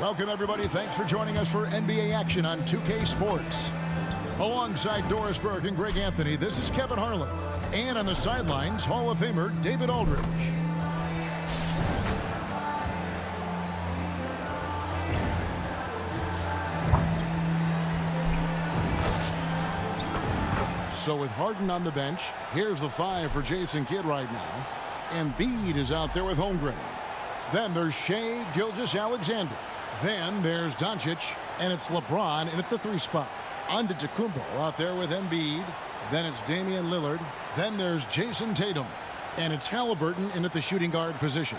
Welcome, everybody. Thanks for joining us for NBA action on 2K Sports. Alongside Doris Burke and Greg Anthony, this is Kevin Harlan. And on the sidelines, Hall of Famer David Aldridge. So with Harden on the bench, here's the 5 for Jason Kidd right now. Embiid is out there with Holmgren. Then there's Shai Gilgeous-Alexander. Then there's Doncic, and it's LeBron in at the 3 spot. Antetokounmpo out there with Embiid. Then it's Damian Lillard. Then there's Jason Tatum. And it's Halliburton in at the shooting guard position.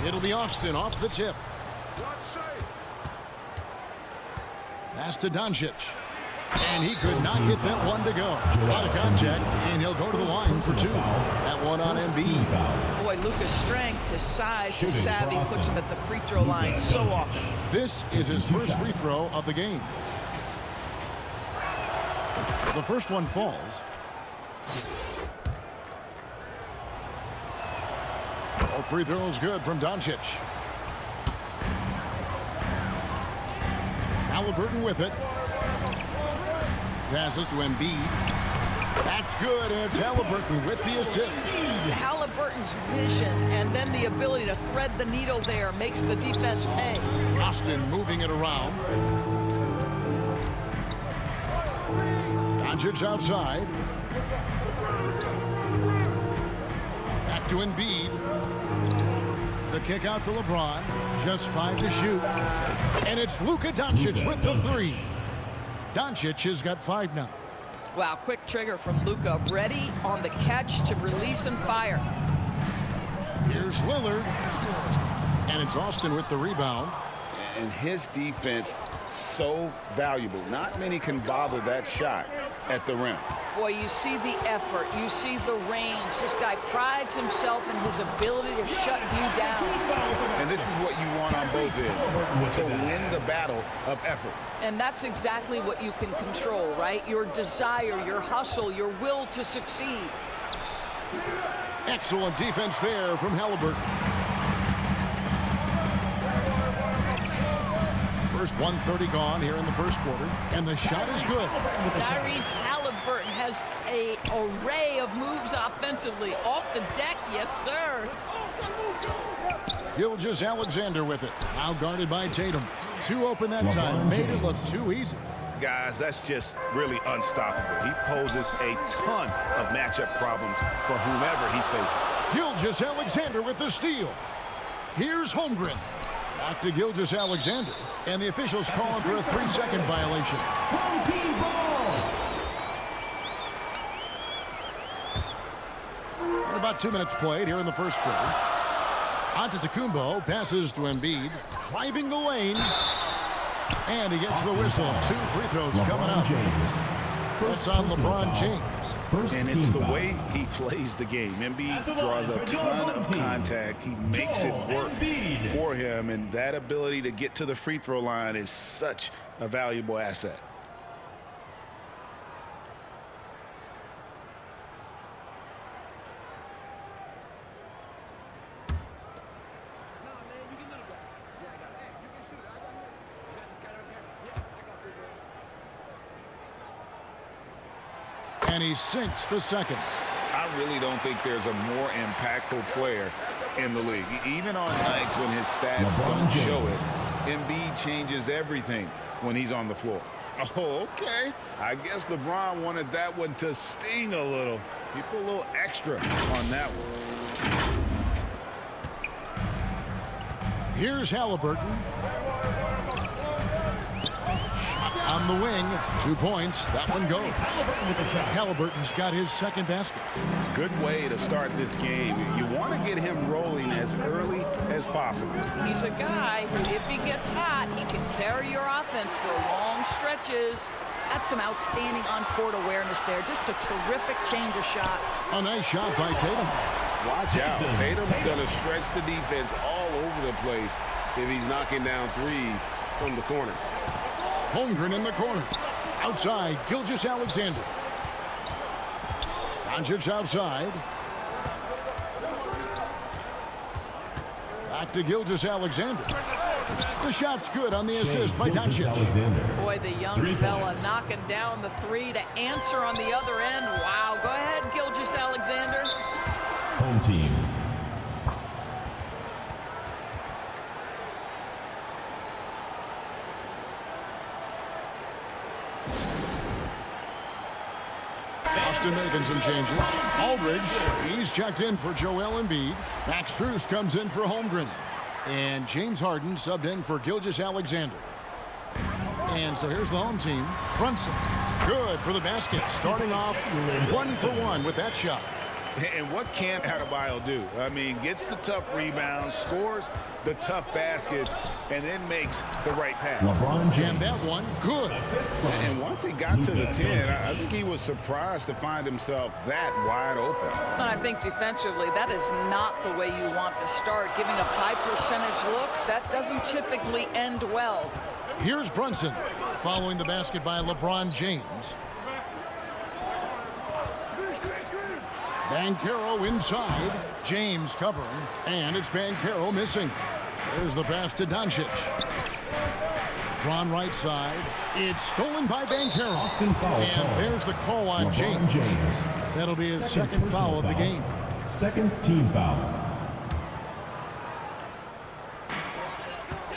It'll be Austin off the tip. Pass to Doncic. And he could not get that one to go. Out of contact, and he'll go to the line for 2. That one on Embiid. Boy, Luka's strength, his size, his savvy puts him at the free throw line so often. This is his first free throw of the game. The first one falls. All free throws good from Doncic. Halliburton with it. Passes to Embiid. That's good, and it's Halliburton with the assist. Halliburton's vision and then the ability to thread the needle there makes the defense pay. Austin moving it around. Doncic outside. Back to Embiid. The kick out to LeBron. Just 5 to shoot. And it's Luka Doncic with the 3. Doncic has got 5 now. Wow, quick trigger from Luka. Ready on the catch to release and fire. Here's Lillard. And it's Austin with the rebound. And his defense so valuable. Not many can bother that shot at the rim. Boy, you see the effort. You see the range. This guy prides himself in his ability to shut you down. And this is what you want on both ends, to win the battle of effort. And that's exactly what you can control, right? Your desire, your hustle, your will to succeed. Excellent defense there from Halliburton. First 1:30 gone here in the first quarter, and the shot is good. Tyrese Halliburton has an array of moves offensively. Off the deck, yes, sir. Gilgeous-Alexander with it. Now guarded by Tatum. 2 open that time. Made it look too easy. Guys, that's just really unstoppable. He poses a ton of matchup problems for whomever he's facing. Gilgeous-Alexander with the steal. Here's Holmgren. Back to Gilgeous-Alexander. And the officials calling for a 3-second violation. Home team ball. And about 2 minutes played here in the first quarter. Antetokounmpo passes to Embiid. Driving the lane. And he gets the whistle. 2 free throws coming up. That's on LeBron James. And it's the way he plays the game. Embiid draws a ton of contact. He makes it work for him, and that ability to get to the free throw line is such a valuable asset. And he sinks the second. I really don't think there's a more impactful player in the league. Even on nights when his stats don't show it, Embiid changes everything when he's on the floor. Oh, okay. I guess LeBron wanted that one to sting a little. He put a little extra on that one. Here's Halliburton. Shot on the wing. 2 points. That one goes. Halliburton's got his second basket. Good way to start this game. You want to get him rolling as early as possible. He's a guy who, if he gets hot, he can carry your offense for long stretches. That's some outstanding on-court awareness there. Just a terrific change of shot. A nice shot by Tatum. Watch out. Tatum's going to stretch the defense all over the place. if he's knocking down threes from the corner. Holmgren in the corner. Outside, Gilgeous-Alexander. Doncic outside. Back to Gilgeous-Alexander. The shot's good on the assist by Doncic. Boy, the young fella knocking down the three to answer on the other end. Wow, go ahead, Gilgeous-Alexander. Home team. Austin making some changes. Aldridge, he's checked in for Joel Embiid. Max Strus comes in for Holmgren. And James Harden subbed in for Gilgeous-Alexander. And so here's the home team. Brunson, good for the basket. Starting off 1 for 1 with that shot. And what can't Adebayo do? I mean, gets the tough rebounds, scores the tough baskets, and then makes the right pass. LeBron James. And that one, good. And once he got to the 10, I think he was surprised to find himself that wide open. And I think defensively, that is not the way you want to start. Giving up high percentage looks, that doesn't typically end well. Here's Brunson following the basket by LeBron James. Banchero inside. James covering. And it's Banchero missing. There's the pass to Doncic. Ron right side. It's stolen by Banchero. Austin foul And call. there's the call on LeBron James. That'll be his second foul of the personal game. Second team foul.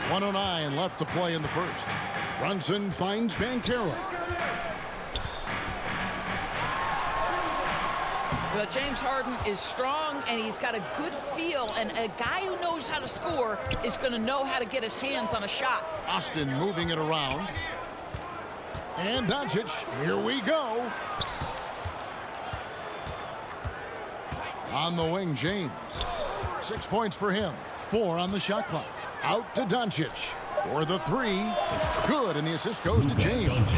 1:09 left to play in the first. Brunson finds Banchero. Well, James Harden is strong, and he's got a good feel, and a guy who knows how to score is going to know how to get his hands on a shot. Austin moving it around. And Doncic, here we go. On the wing, James. 6 points for him. 4 on the shot clock. Out to Doncic for the three. Good, and the assist goes to James.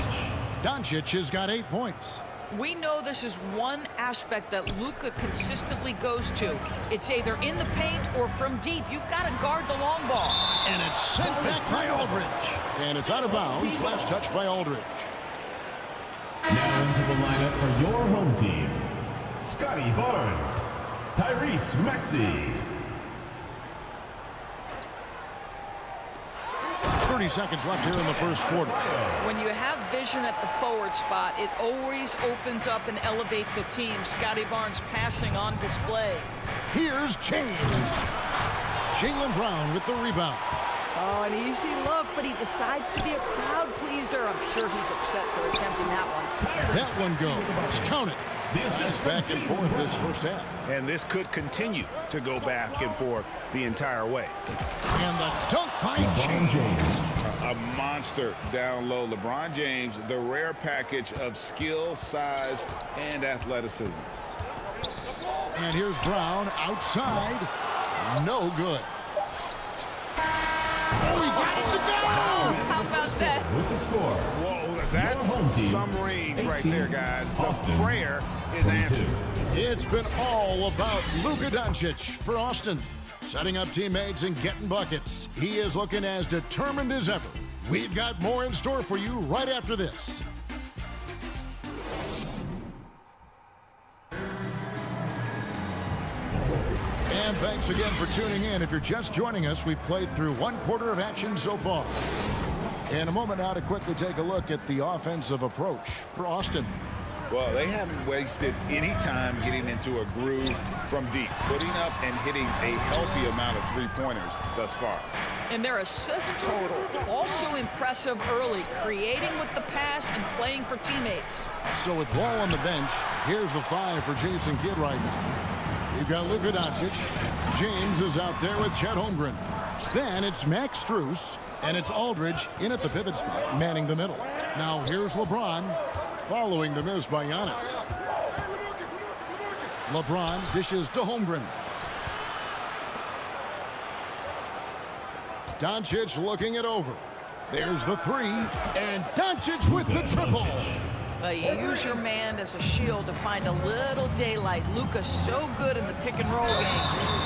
Doncic has got 8 points. We know this is one aspect that Luka consistently goes to. It's either in the paint or from deep. You've got to guard the long ball. And it's sent back by Aldridge. And it's out of bounds. Last touch by Aldridge. Now into the lineup for your home team. Scotty Barnes. Tyrese Maxey. 30 seconds left here in the first quarter. When you have vision at the forward spot, it always opens up and elevates a team. Scotty Barnes passing on display. Here's James. Jaylen Brown with the rebound. Oh, an easy look, but he decides to be a crowd pleaser. I'm sure he's upset for attempting that one. That one goes. Count it. It's back and forth this first half. And this could continue to go back and forth the entire way. And the dunk by LeBron James. A monster down low. LeBron James, the rare package of skill, size, and athleticism. And here's Brown outside. No good. Oh, he got it to go! How about that? With the score. Whoa, that's home team, some range right 18, there, guys. The Austin, prayer is 22. answered. It's been all about Luka Doncic for Austin. Setting up teammates and getting buckets. He is looking as determined as ever. We've got more in store for you right after this. And thanks again for tuning in. If you're just joining us, we've played through 1/4 of action so far. In a moment now to quickly take a look at the offensive approach for Austin. Well, they haven't wasted any time getting into a groove from deep, putting up and hitting a healthy amount of three-pointers thus far. And their assist total, also impressive early, creating with the pass and playing for teammates. So with Wall on the bench, here's the 5 for Jason Kidd right now. You've got Luka Doncic. James is out there with Chet Holmgren. Then it's Max Strus, and it's Aldridge in at the pivot spot, manning the middle. Now here's LeBron, following the miss by Giannis. LeBron dishes to Holmgren. Doncic looking it over. There's the 3, and Doncic with the triple. You use your man as a shield to find a little daylight. Luka's so good in the pick and roll game.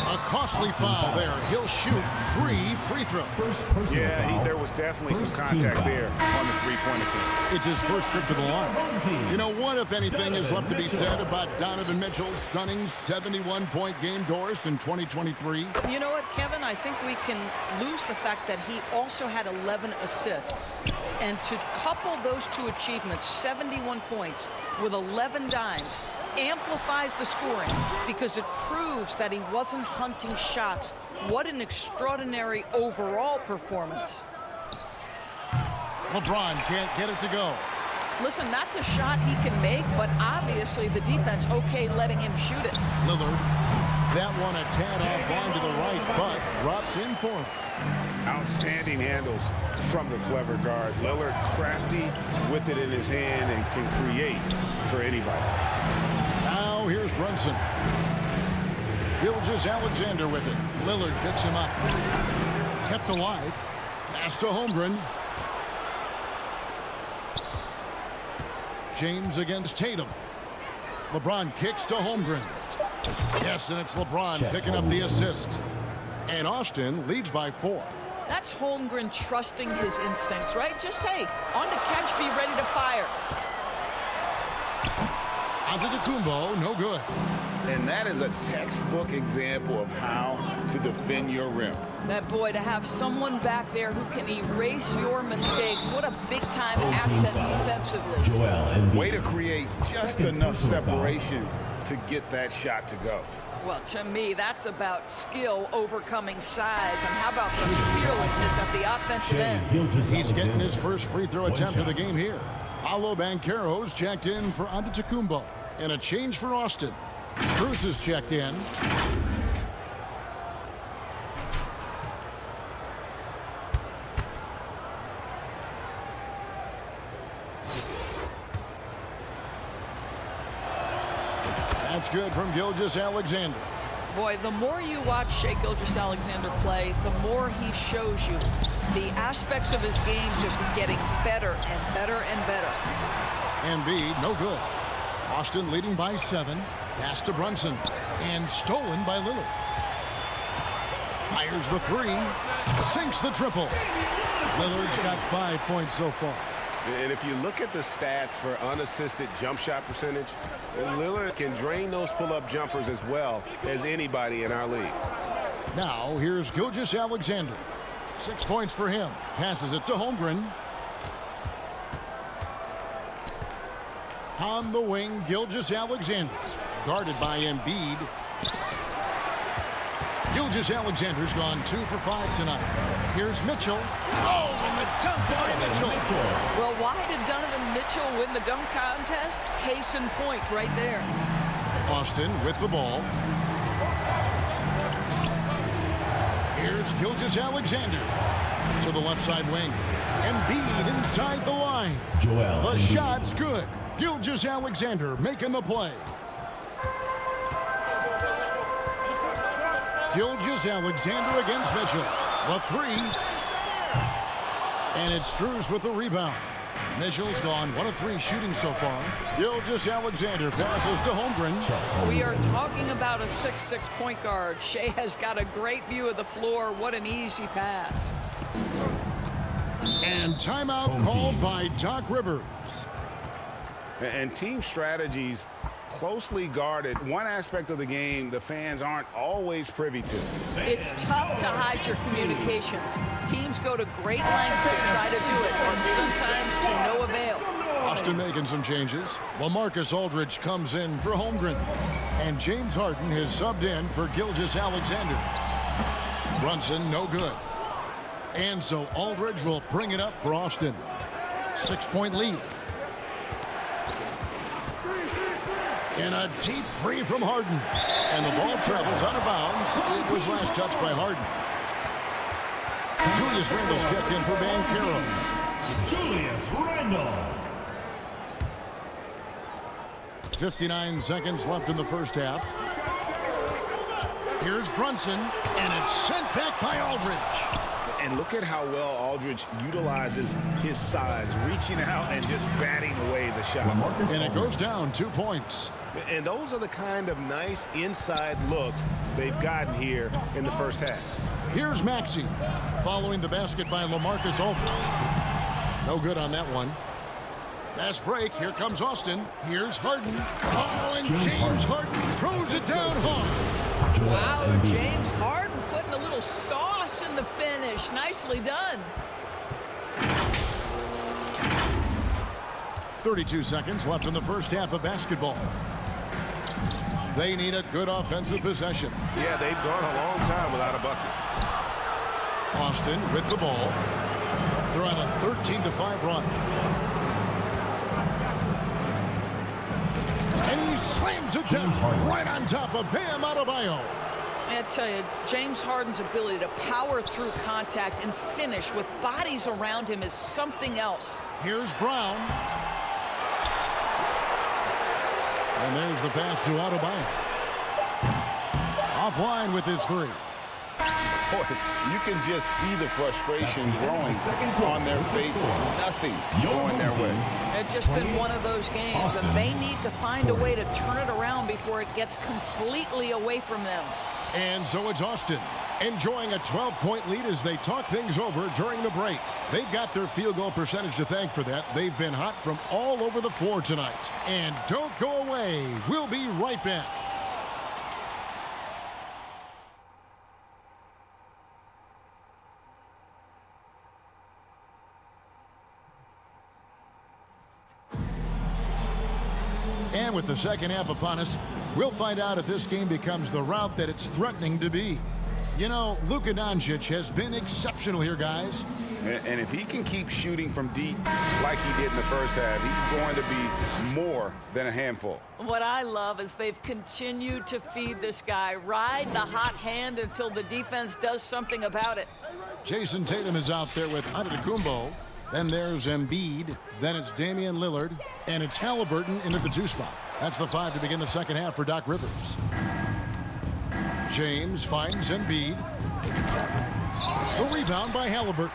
A costly foul there. He'll shoot 3 free throws. First personal Yeah, foul. there was definitely some First team contact foul. there on the three-point attempt. It's his first trip to the line. Home team. You know what, if anything, is left to be Donovan said Mitchell. about Donovan Mitchell's stunning 71-point game, Doris, in 2023? You know what, Kevin? I think we can lose the fact that he also had 11 assists. And to couple those two achievements, 71 points with 11 dimes, amplifies the scoring because it proves that he wasn't hunting shots. What an extraordinary overall performance. LeBron can't get it to go. Listen, that's a shot he can make, but obviously the defense okay letting him shoot it. Lillard, that one a tad offline to the right, but drops in for him. Outstanding handles from the clever guard. Lillard crafty with it in his hand and can create for anybody. Now here's Brunson. Gilgeous-Alexander with it. Lillard picks him up. Kept alive. Pass to Holmgren. James against Tatum. LeBron kicks to Holmgren. Yes, and it's LeBron picking up the assist. And Austin leads by 4. That's Holmgren trusting his instincts, right? Just, hey, on the catch, be ready to fire. Antetokounmpo, no good. And that is a textbook example of how to defend your rim. That boy, to have someone back there who can erase your mistakes, what a big-time asset defensively. Joel Embiid. Way to create just Second enough personal foul. separation to get that shot to go. Well, to me, that's about skill overcoming size. And how about the fearlessness at the offensive end? He's getting his first free throw One attempt of the shot. game here. Paolo Banchero's checked in for Antetokounmpo. And a change for Austin. Bruce is checked in. That's good from Gilgeous-Alexander. Boy, the more you watch Shai Gilgeous-Alexander play, the more he shows you the aspects of his game just getting better and better and better. Embiid, no good. Austin leading by 7. Pass to Brunson. And stolen by Lillard. Fires the 3. Sinks the triple. Lillard's got 5 points so far. And if you look at the stats for unassisted jump shot percentage, Lillard can drain those pull-up jumpers as well as anybody in our league. Now, here's Gilgeous-Alexander. 6 points for him. Passes it to Holmgren. On the wing, Gilgeous-Alexander. Guarded by Embiid. Gilgeous-Alexander's gone 2 for 5 tonight. Here's Mitchell. Oh, and the dunk by Mitchell. Well, why did Donovan Mitchell win the dunk contest? Case in point right there. Austin with the ball. Here's Gilgeous-Alexander to the left side wing. Embiid inside the line. Joel The Embiid. shot's good. Gilgeous-Alexander making the play. Gilgeous-Alexander against Mitchell. The 3. And it's Strus with the rebound. Mitchell's gone 1 of 3 shooting so far. Gilgeous-Alexander passes to Holmgren. We are talking about a 6'6" point guard. Shai has got a great view of the floor. What an easy pass. And timeout Home called team. by Doc Rivers. And team strategies closely guarded. One aspect of the game the fans aren't always privy to. It's tough to hide your communications. Teams go to great lengths to try to do it, and sometimes to no avail. Austin making some changes. LaMarcus Aldridge comes in for Holmgren. And James Harden has subbed in for Gilgeous-Alexander. Brunson, no good. And so Aldridge will bring it up for Austin. 6-point lead. And a deep 3 from Harden. And the ball travels out of bounds. It was last touched by Harden. Julius Randle's checked in for Banchero. Julius Randle. 59 seconds left in the first half. Here's Brunson, and it's sent back by Aldridge. And look at how well Aldridge utilizes his size, reaching out and just batting away the shot. And it goes down 2 points. And those are the kind of nice inside looks they've gotten here in the first half. Here's Maxey following the basket by LaMarcus Aldridge. No good on that one. Fast break. Here comes Austin. Here's Harden. Oh, and James Harden throws it down hard. Wow, James Harden putting a little sauce in the finish. Nicely done. 32 seconds left in the first half of basketball. They need a good offensive possession. Yeah, they've gone a long time without a bucket. Austin with the ball. They're on a 13-5 run. And he slams it down right on top of Bam Adebayo. I tell you, James Harden's ability to power through contact and finish with bodies around him is something else. Here's Brown. And there's the pass to Adebayo. Offline with his three. Boy, you can just see the frustration growing on their faces. Nothing going their way. It's just been one of those games, and they need to find a way to turn it around before it gets completely away from them. And so it's Austin enjoying a 12-point lead as they talk things over during the break. They've got their field goal percentage to thank for that. They've been hot from all over the floor tonight. And don't go away. We'll be right back. And with the second half upon us, we'll find out if this game becomes the route that it's threatening to be. You know, Luka Doncic has been exceptional here, guys. And if he can keep shooting from deep like he did in the first half, he's going to be more than a handful. What I love is they've continued to feed this guy, ride the hot hand until the defense does something about it. Jason Tatum is out there with Antetokounmpo. Then there's Embiid. Then it's Damian Lillard. And it's Halliburton into the 2 spot. That's the 5 to begin the second half for Doc Rivers. James finds Embiid. The rebound by Halliburton.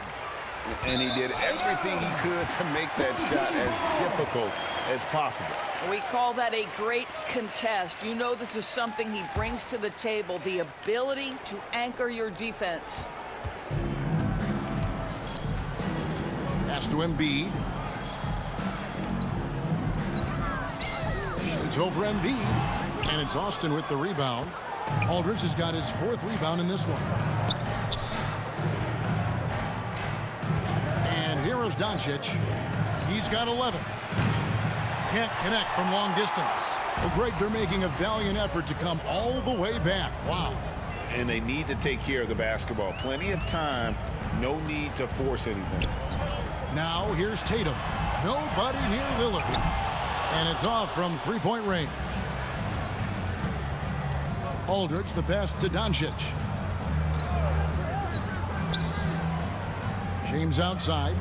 And he did everything he could to make that shot as difficult as possible. We call that a great contest. You know this is something he brings to the table, the ability to anchor your defense. Pass to Embiid. Shoots over Embiid. And it's Austin with the rebound. Aldridge has got his 4th rebound in this one. And here is Doncic. He's got 11. Can't connect from long distance. Well, Greg, they're making a valiant effort to come all the way back. Wow. And they need to take care of the basketball. Plenty of time. No need to force anything. Now here's Tatum. Nobody near Lillard. And it's off from 3-point range. Aldridge, the pass to Doncic. James outside.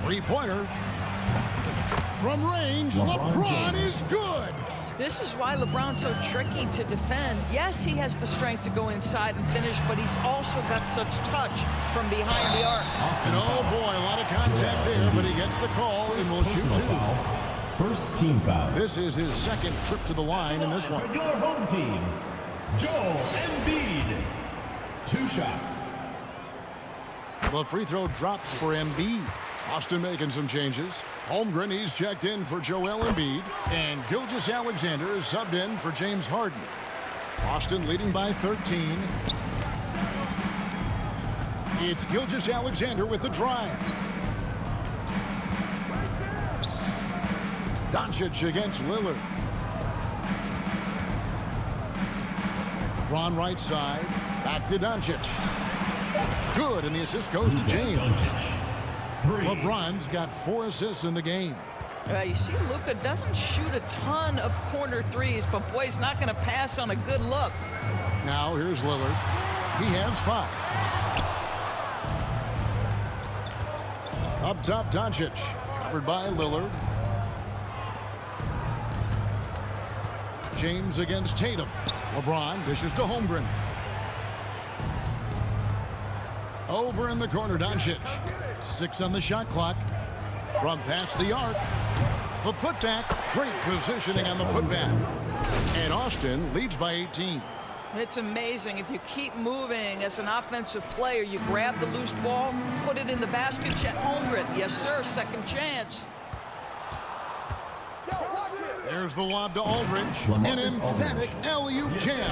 3-pointer. From range, LeBron is good. This is why LeBron's so tricky to defend. Yes, he has the strength to go inside and finish, but he's also got such touch from behind the arc. And oh boy, a lot of contact there, but he gets the call and will shoot 2. First team foul. This is his 2nd trip to the line in this one. For your home team, Joel Embiid. 2 shots. The free throw drops for Embiid. Austin making some changes. Holmgren, he's checked in for Joel Embiid. And Gilgeous-Alexander is subbed in for James Harden. Austin leading by 13. It's Gilgeous-Alexander with the drive. Doncic against Lillard. Ron right side. Back to Doncic. Good, and the assist goes to James. LeBron's got 4 assists in the game. You see, Luka doesn't shoot a ton of corner threes, but boy, he's not going to pass on a good look. Now here's Lillard. He has 5. Up top, Doncic. Covered by Lillard. James against Tatum. LeBron dishes to Holmgren. Over in the corner, Doncic. 6 on the shot clock. From past the arc. The putback. Great positioning on the putback. And Austin leads by 18. It's amazing. If you keep moving as an offensive player, you grab the loose ball, put it in the basket, Chet Holmgren. Yes, sir, second chance. There's the lob to Aldridge. An emphatic alley-oop jam.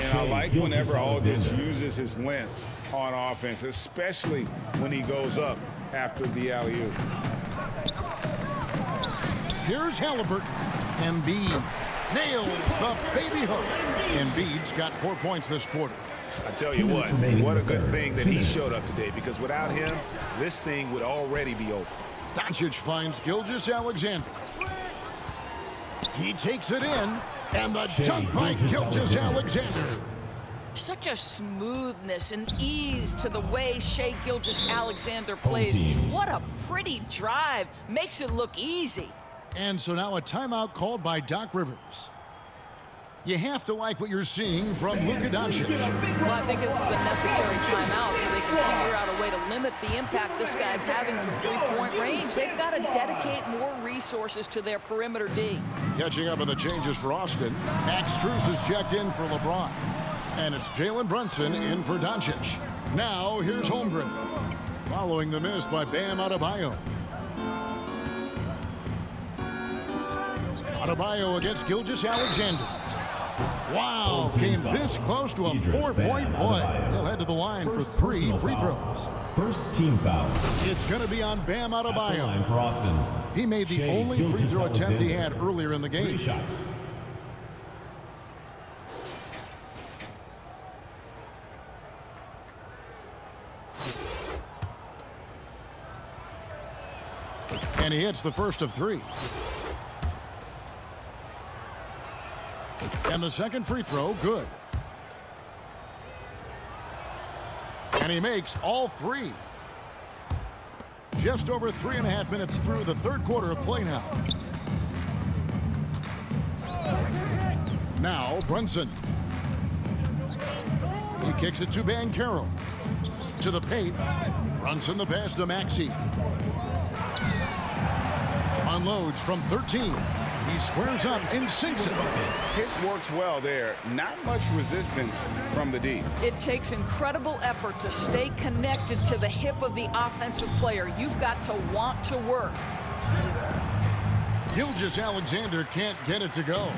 And I like whenever Aldridge uses his length on offense, especially when he goes up after the alley-oop. Here's Halliburton. Embiid nails the baby hook. Embiid's got 4 points this quarter. I tell you what a good thing that he showed up today, because without him, this thing would already be over. Doncic finds Gilgeous-Alexander. He takes it in, and the dunk by Gilgeous-Alexander. Such a smoothness and ease to the way Shai Gilgeous-Alexander plays. What a pretty drive. Makes it look easy. And so now a timeout called by Doc Rivers. You have to like what you're seeing from Luka Doncic. Well, I think this is a necessary timeout so they can figure out a way to limit the impact this guy's having from three-point range. They've got to dedicate more resources to their perimeter D. Catching up on the changes for Austin. Max Strus is checked in for LeBron. And it's Jalen Brunson in for Doncic. Now here's Holmgren. Following the miss by Bam Adebayo. Adebayo against Gilgeous-Alexander. Wow, came this close to a 4-point play. He'll head to the line for 3 free throws. First team foul. It's going to be on Bam At the line Adebayo. for Austin. He made the only free throw attempt he had earlier in the 3 game. shots. And he hits the first of 3. And the second free throw, good. And he makes all 3. Just over 3.5 minutes through the third quarter of play now. Now Brunson. He kicks it to Banchero. To the paint. Brunson the pass to Maxey. Unloads from 13. He squares up and sinks it. Hit works well there. Not much resistance from the D. It takes incredible effort to stay connected to the hip of the offensive player. You've got to want to work. Gilgeous-Alexander can't get it to go.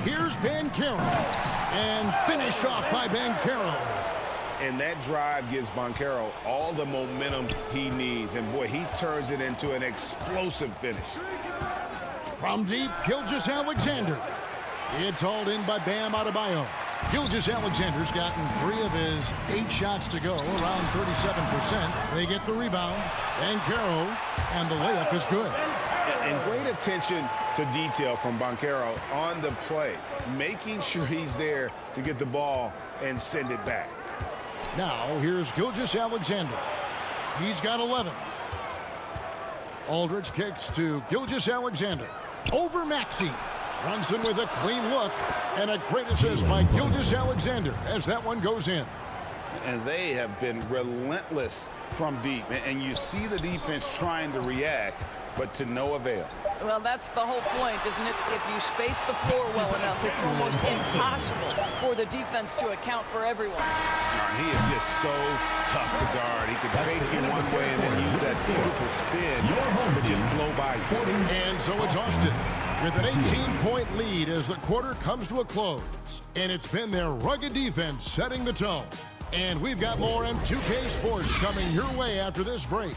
Here's Banchero. And finished off by Banchero. And that drive gives Banchero all the momentum he needs. And boy, he turns it into an explosive finish. From deep, Gilgeous-Alexander. It's hauled in by Bam Adebayo. Gilgeous-Alexander's gotten 3 of his 8 shots to go, around 37%. They get the rebound. Banchero, and the layup is good. And great attention to detail from Banchero on the play, making sure he's there to get the ball and send it back. Now, here's Gilgeous-Alexander. He's got 11. Aldridge kicks to Gilgeous-Alexander. Over Maxey. Brunson with a clean look. And a great assist by Gilgeous-Alexander as that one goes in. And they have been relentless from deep. And you see the defense trying to react, but to no avail. Well, that's the whole point, isn't it? If you space the floor well enough, it's almost impossible for the defense to account for everyone. He is just so tough to guard. He can fake you one way and then use that beautiful spin to just blow by you. And so it's Austin with an 18-point lead as the quarter comes to a close. And it's been their rugged defense setting the tone. And we've got more M2K Sports coming your way after this break.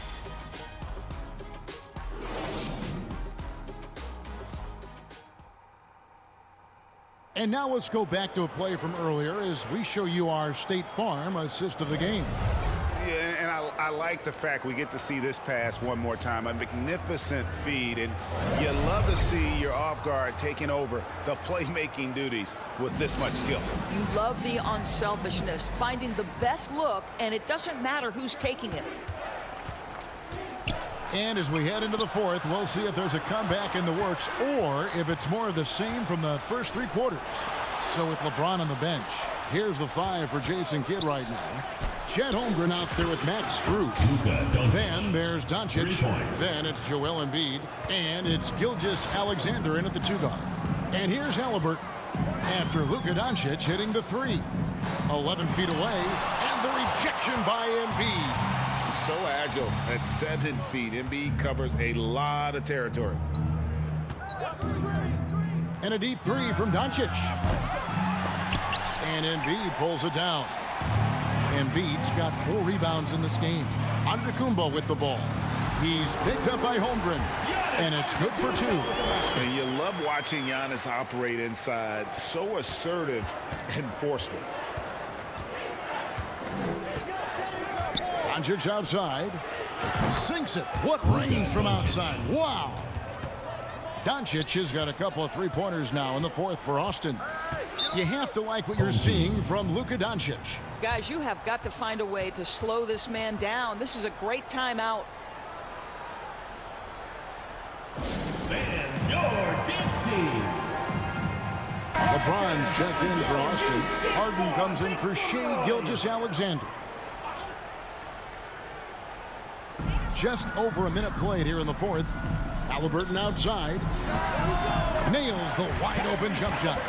And now let's go back to a play from earlier as we show you our State Farm assist of the game. Yeah, and I like the fact we get to see this pass one more time. A magnificent feed, and you love to see your off guard taking over the playmaking duties with this much skill. You love the unselfishness, finding the best look, and it doesn't matter who's taking it. And as we head into the fourth, we'll see if there's a comeback in the works or if it's more of the same from the first 3 quarters. So with LeBron on the bench, Here's the 5 for Jason Kidd right now. Chet Holmgren out there with Max Strus. Luka Doncic. Then there's Doncic. 3 points. Then it's Joel Embiid. And it's Gilgeous-Alexander in at the 2 guard. And here's Halliburton after Luka Doncic hitting the 3. 11 feet away. And the rejection by Embiid. So agile at 7 feet. Embiid covers a lot of territory. And a deep 3 from Doncic. And Embiid pulls it down. Embiid's got 4 rebounds in this game. Antetokounmpo with the ball. He's picked up by Holmgren. And it's good for 2. And you love watching Giannis operate inside. So assertive and forceful. Doncic outside. Sinks it. What range from outside. Wow. Doncic has got a couple of 3-pointers now in the 4th for Austin. You have to like what you're seeing from Luka Doncic. Guys, you have got to find a way to slow this man down. This is a great timeout. And your dance team. LeBron's checked in for Austin. Harden comes in for Shai Gilgeous-Alexander. Just over a minute played here in the 4th. Halliburton outside. Nails the wide-open jump shot.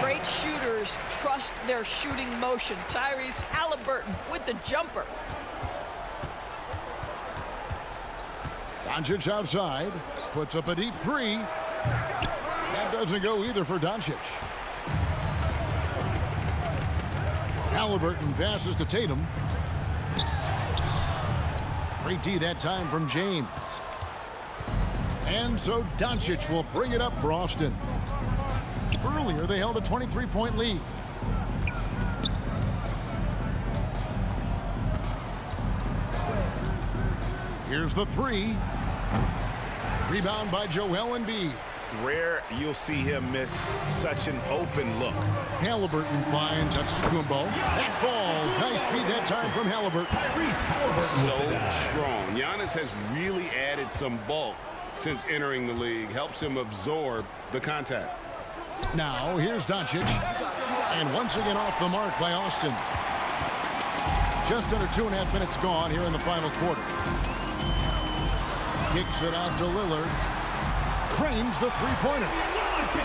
Great shooters trust their shooting motion. Tyrese Halliburton with the jumper. Doncic outside. Puts up a deep 3. That doesn't go either for Doncic. Halliburton passes to Tatum. Great D that time from James. And so Doncic will bring it up for Austin. Earlier, they held a 23-point lead. Here's the 3. Rebound by Joel Embiid. Rare you'll see him miss such an open look. Halliburton finds Antetokounmpo. That falls. Nice speed that time from Halliburton. Tyrese Halliburton So with the dash. strong. Giannis has really added some bulk since entering the league. Helps him absorb the contact. Now, here's Doncic. And once again off the mark by Austin. Just under 2.5 minutes gone here in the final quarter. Kicks it out to Lillard. Frames the 3-pointer.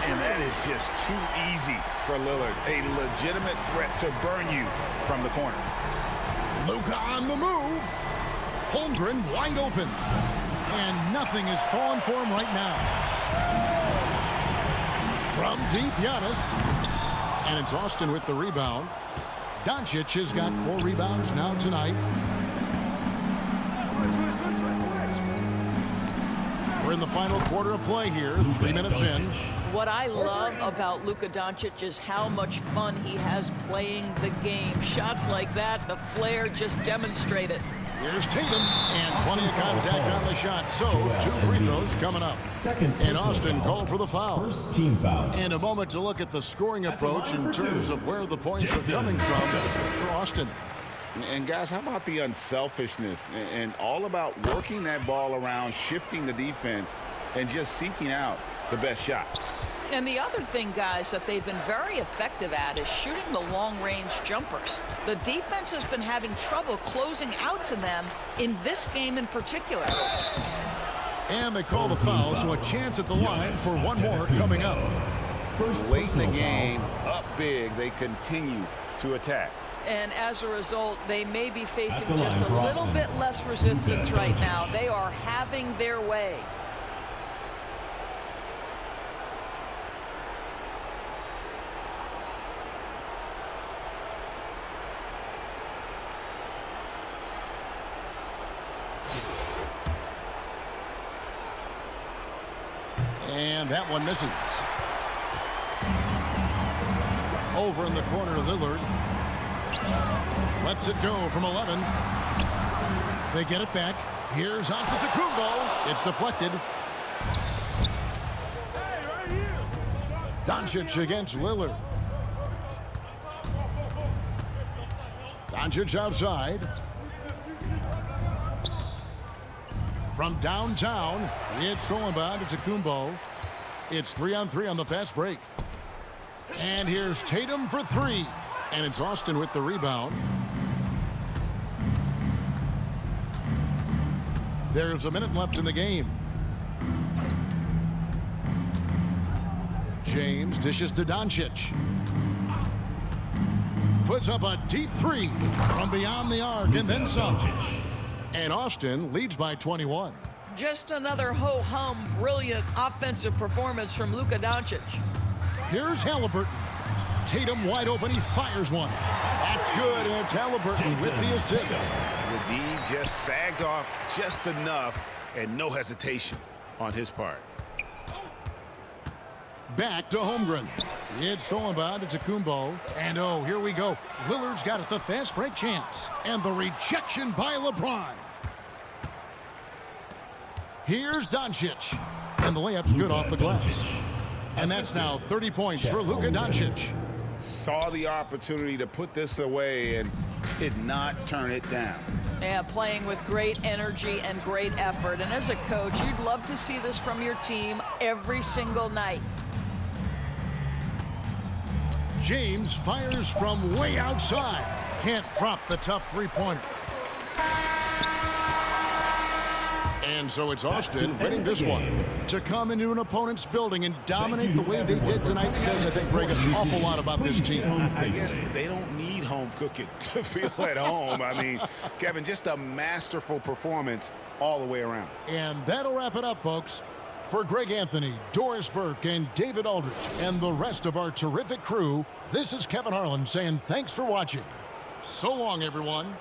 And that is just too easy for Lillard. A legitimate threat to burn you from the corner. Luka on the move. Holmgren wide open. And nothing is falling for him right now. From deep, Giannis. And it's Austin with the rebound. Doncic has got 4 rebounds now tonight. We're in the final quarter of play here, 3 minutes in. What I love about Luka Doncic is how much fun he has playing the game. Shots like that, the flair just demonstrate it. Here's Tatum, and plenty of contact on the shot. So, 2 free throws coming up. And Austin called for the foul. First team foul. And a moment to look at the scoring approach in terms of where the points are coming from for Austin. And guys, how about the unselfishness and all about working that ball around, shifting the defense, and just seeking out the best shot. And the other thing, guys, that they've been very effective at is shooting the long-range jumpers. The defense has been having trouble closing out to them in this game in particular. And they call the foul, so a chance at the line for one more coming up. First Late in the personal game, up big, they continue to attack. And as a result, they may be facing At the just line a for little Austin, bit less resistance Luka right now. Doncic. They are having their way. And that one misses. Over in the corner, Lillard lets it go from 11. They get it back. Here's Antetokounmpo. It's deflected. Doncic against Lillard. Doncic outside. From downtown, it's thrown by Antetokounmpo. It's 3-on-3 on the fast break. And here's Tatum for 3. And it's Austin with the rebound. There's a minute left in the game. James dishes to Doncic. Puts up a deep three from beyond the arc and then some. And Austin leads by 21. Just another ho-hum, brilliant offensive performance from Luka Doncic. Here's Halliburton. Tatum wide open. He fires one. That's good, and it's Halliburton with the assist. The D just sagged off just enough and no hesitation on his part. Back to Holmgren. It's Solomon to Kumbo. And oh, here we go. Lillard's got it, the fast break chance. And the rejection by LeBron. Here's Doncic. And the layup's good off the glass. And that's now 30 points for Luka Doncic. Saw the opportunity to put this away and did not turn it down. Yeah, playing with great energy and great effort. And as a coach, you'd love to see this from your team every single night. James fires from way outside. Can't drop the tough three-pointer. And so it's Austin winning this one. To come into an opponent's building and dominate the way they did tonight says, I think, Greg, an awful lot about this team. I guess they don't need home cooking to feel at home. I mean, Kevin, just a masterful performance all the way around. And that'll wrap it up, folks. For Greg Anthony, Doris Burke, and David Aldridge, and the rest of our terrific crew, this is Kevin Harlan saying thanks for watching. So long, everyone.